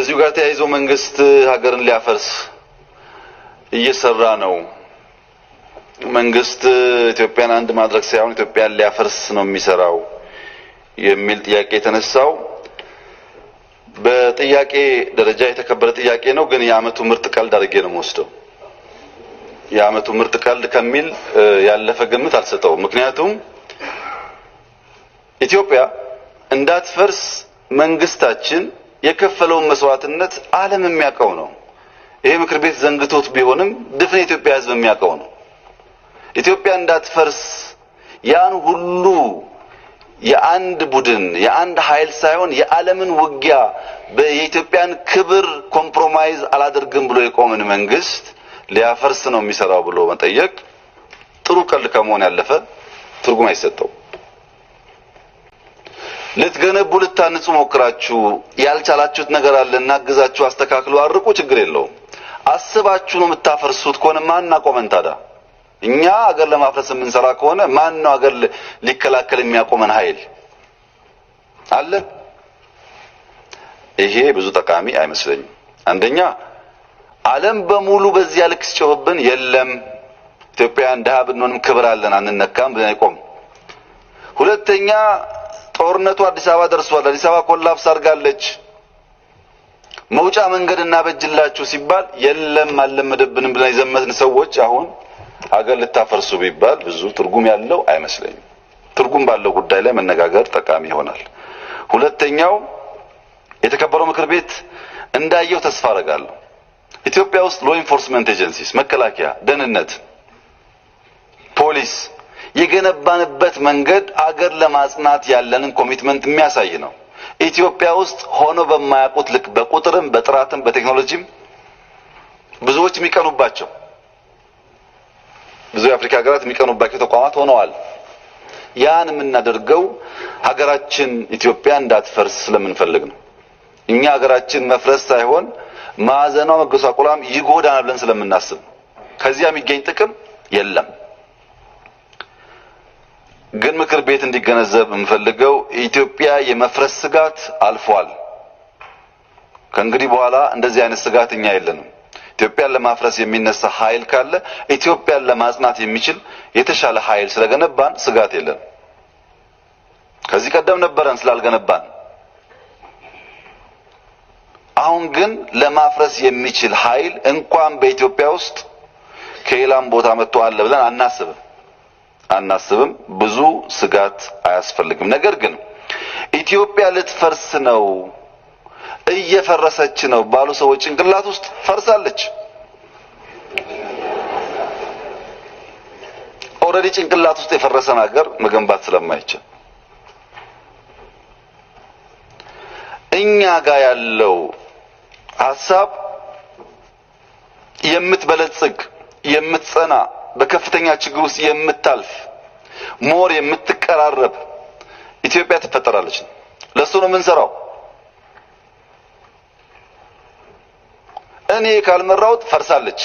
ከዚሁ ጋር ተያይዞ መንግስት ሀገርን ሊያፈርስ እየሰራ ነው። መንግስት ኢትዮጵያን አንድ ማድረግ ሳይሆን ኢትዮጵያን ሊያፈርስ ነው የሚሰራው የሚል ጥያቄ የተነሳው በጥያቄ ደረጃ የተከበረ ጥያቄ ነው። ግን የዓመቱ ምርጥ ቀልድ አድርጌ ነው የምወስደው። የዓመቱ ምርጥ ቀልድ ከሚል ያለፈ ግምት አልሰጠውም። ምክንያቱም ኢትዮጵያ እንዳትፈርስ መንግስታችን የከፈለውን መስዋዕትነት ዓለም የሚያውቀው ነው። ይሄ ምክር ቤት ዘንግቶት ቢሆንም ድፍን የኢትዮጵያ ሕዝብ የሚያውቀው ነው። ኢትዮጵያ እንዳትፈርስ ያን ሁሉ የአንድ ቡድን የአንድ ኃይል ሳይሆን የዓለምን ውጊያ በኢትዮጵያን ክብር ኮምፕሮማይዝ አላደርግም ብሎ የቆመን መንግስት ሊያፈርስ ነው የሚሰራው ብሎ መጠየቅ ጥሩ ቀልድ ከመሆን ያለፈ ትርጉም አይሰጠው። ልትገነቡ ልታንጹ ሞክራችሁ ያልቻላችሁት ነገር አለና አግዛችሁ አስተካክሉ አርቁ፣ ችግር የለውም። አስባችሁ ነው የምታፈርሱት ከሆነ ማን አቆመን ታዲያ? እኛ አገር ለማፍረስ የምንሰራ ከሆነ ማን ነው አገር ሊከላከል የሚያቆመን ኃይል አለ? ይሄ ብዙ ጠቃሚ አይመስለኝም። አንደኛ ዓለም በሙሉ በዚያ ልክ ሲጮህብን የለም ኢትዮጵያን ደሃ ብንሆንም ክብር አለን አንነካም ብለን አይቆም። ሁለተኛ ጦርነቱ አዲስ አበባ ደርሷል፣ አዲስ አበባ ኮላፕስ አድርጋለች፣ መውጫ መንገድ እናበጅላችሁ ሲባል የለም አልለመደብንም ብለን የዘመትን ሰዎች አሁን ሀገር ልታፈርሱ ቢባል ብዙ ትርጉም ያለው አይመስለኝም። ትርጉም ባለው ጉዳይ ላይ መነጋገር ጠቃሚ ይሆናል። ሁለተኛው የተከበረው ምክር ቤት እንዳየው ተስፋ አደርጋለሁ ኢትዮጵያ ውስጥ ሎ ኢንፎርስመንት ኤጀንሲስ መከላከያ፣ ደህንነት፣ ፖሊስ የገነባንበት መንገድ አገር ለማጽናት ያለንን ኮሚትመንት የሚያሳይ ነው። ኢትዮጵያ ውስጥ ሆኖ በማያውቁት ልክ በቁጥርም በጥራትም በቴክኖሎጂም ብዙዎች የሚቀኑባቸው ብዙ የአፍሪካ ሀገራት የሚቀኑባቸው ተቋማት ሆነዋል። ያን የምናደርገው ሀገራችን ኢትዮጵያ እንዳትፈርስ ስለምንፈልግ ነው። እኛ ሀገራችን መፍረስ ሳይሆን ማዕዘኗ መጎሳቆሏም ይጎዳናል ብለን ስለምናስብ ከዚያ የሚገኝ ጥቅም የለም። ግን ምክር ቤት እንዲገነዘብ የምፈልገው ኢትዮጵያ የመፍረስ ስጋት አልፏል። ከእንግዲህ በኋላ እንደዚህ አይነት ስጋት እኛ የለንም። ኢትዮጵያን ለማፍረስ የሚነሳ ኃይል ካለ ኢትዮጵያን ለማጽናት የሚችል የተሻለ ኃይል ስለገነባን ስጋት የለም። ከዚህ ቀደም ነበረን ስላልገነባን። አሁን ግን ለማፍረስ የሚችል ኃይል እንኳን በኢትዮጵያ ውስጥ ከሌላም ቦታ መጥቶ አለ ብለን አናስብም። ብዙ ስጋት አያስፈልግም። ነገር ግን ኢትዮጵያ ልትፈርስ ነው እየፈረሰች ነው ባሉ ሰዎች ጭንቅላት ውስጥ ፈርሳለች። ኦሬዲ ጭንቅላት ውስጥ የፈረሰን ሀገር መገንባት ስለማይቻል እኛ ጋር ያለው ሐሳብ የምትበለጽግ የምትጸና በከፍተኛ ችግር ውስጥ የምታልፍ ሞር የምትቀራረብ ኢትዮጵያ ትፈጠራለች። ለሱ ነው የምንሰራው። እኔ ካልመራውት ፈርሳለች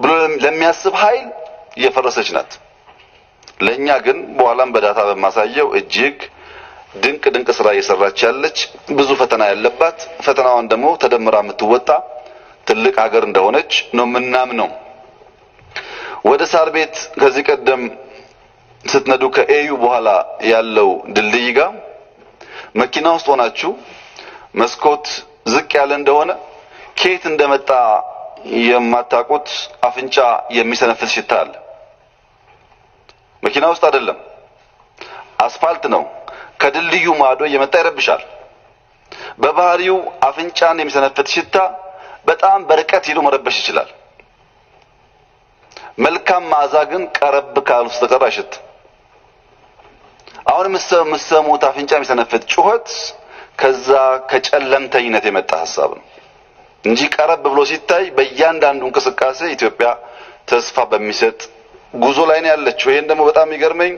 ብሎ ለሚያስብ ኃይል እየፈረሰች ናት። ለኛ ግን በኋላም በዳታ በማሳየው እጅግ ድንቅ ስራ እየሰራች ያለች ብዙ ፈተና ያለባት ፈተናዋን ደግሞ ተደምራ የምትወጣ ትልቅ ሀገር እንደሆነች ነው ምናምነው። ወደ ሳር ቤት ከዚህ ቀደም ስትነዱ ከኤዩ በኋላ ያለው ድልድይ ጋር መኪና ውስጥ ሆናችሁ መስኮት ዝቅ ያለ እንደሆነ ከየት እንደመጣ የማታውቁት አፍንጫ የሚሰነፍስ ሽታ አለ። መኪና ውስጥ አይደለም፣ አስፋልት ነው። ከድልድዩ ማዶ እየመጣ ይረብሻል። በባህሪው አፍንጫን የሚሰነፍስ ሽታ በጣም በርቀት ሄዶ መረበሽ ይችላል። መልካም መዓዛ ግን ቀረብ ካሉ በስተቀር አይሸትም። አሁን የምትሰሙት አፍንጫ የሚሰነፍስ ጩኸት ከዛ ከጨለምተኝነት የመጣ ሐሳብ ነው እንጂ ቀረብ ብሎ ሲታይ በእያንዳንዱ እንቅስቃሴ ኢትዮጵያ ተስፋ በሚሰጥ ጉዞ ላይ ነው ያለችው። ይሄን ደግሞ በጣም ይገርመኝ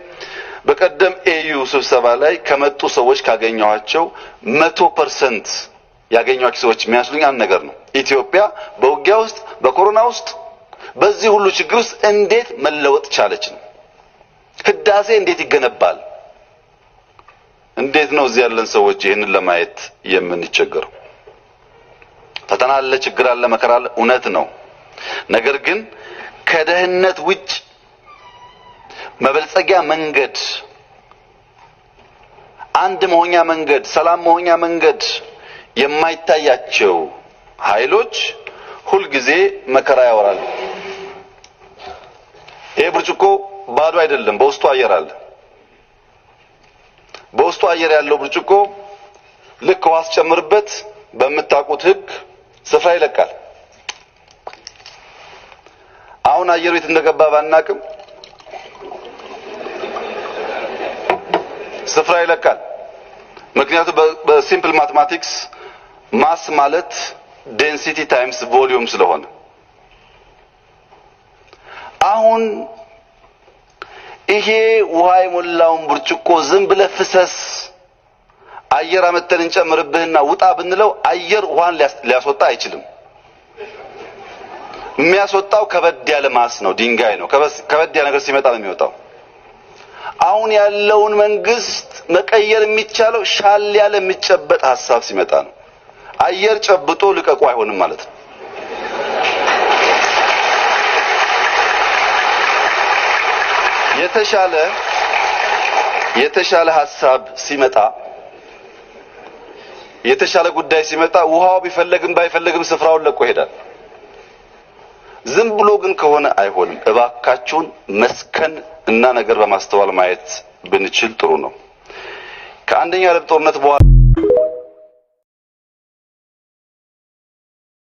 በቀደም ኤዩ ስብሰባ ላይ ከመጡ ሰዎች ካገኘኋቸው 100% ያገኘኋቸው ሰዎች የሚያስሉኝ አንድ ነገር ነው። ኢትዮጵያ በውጊያ ውስጥ በኮሮና ውስጥ በዚህ ሁሉ ችግር ውስጥ እንዴት መለወጥ ቻለች ነው። ህዳሴ እንዴት ይገነባል? እንዴት ነው እዚህ ያለን ሰዎች ይህንን ለማየት የምንቸገረው? ፈተና አለ፣ ችግር አለ፣ መከራ አለ፣ እውነት ነው። ነገር ግን ከደህንነት ውጭ መበልጸጊያ መንገድ፣ አንድ መሆኛ መንገድ፣ ሰላም መሆኛ መንገድ የማይታያቸው ኃይሎች ሁልጊዜ መከራ ያወራሉ። ይሄ ብርጭቆ ባዶ አይደለም፣ በውስጡ አየር አለ። በውስጡ አየር ያለው ብርጭቆ ልክ ውሃ ሲጨምርበት በመታቁት ህግ ስፍራ ይለቃል። አሁን አየሩ የት እንደገባ ባናቅም ስፍራ ይለቃል። ምክንያቱም በሲምፕል ማትማቲክስ ማስ ማለት ዴንሲቲ ታይምስ ቮሊዩም ስለሆነ አሁን ይሄ ውሃ የሞላውን ብርጭቆ ዝም ብለህ ፍሰስ አየር አመተን እንጨምርብህና ውጣ ብንለው አየር ውሃን ሊያስወጣ አይችልም። የሚያስወጣው ከበድ ያለ ማስ ነው፣ ድንጋይ ነው። ከበድ ያለ ነገር ሲመጣ ነው የሚወጣው። አሁን ያለውን መንግስት መቀየር የሚቻለው ሻል ያለ የሚጨበጥ ሐሳብ ሲመጣ ነው። አየር ጨብጦ ልቀቁ አይሆንም ማለት ነው። የተሻለ ሐሳብ ሲመጣ፣ የተሻለ ጉዳይ ሲመጣ ውሃው ቢፈልግም ባይፈልግም ስፍራውን ለቆ ይሄዳል። ዝም ብሎ ግን ከሆነ አይሆንም። እባካችሁን መስከን እና ነገር በማስተዋል ማየት ብንችል ጥሩ ነው። ከአንደኛ ዓለም ጦርነት በኋላ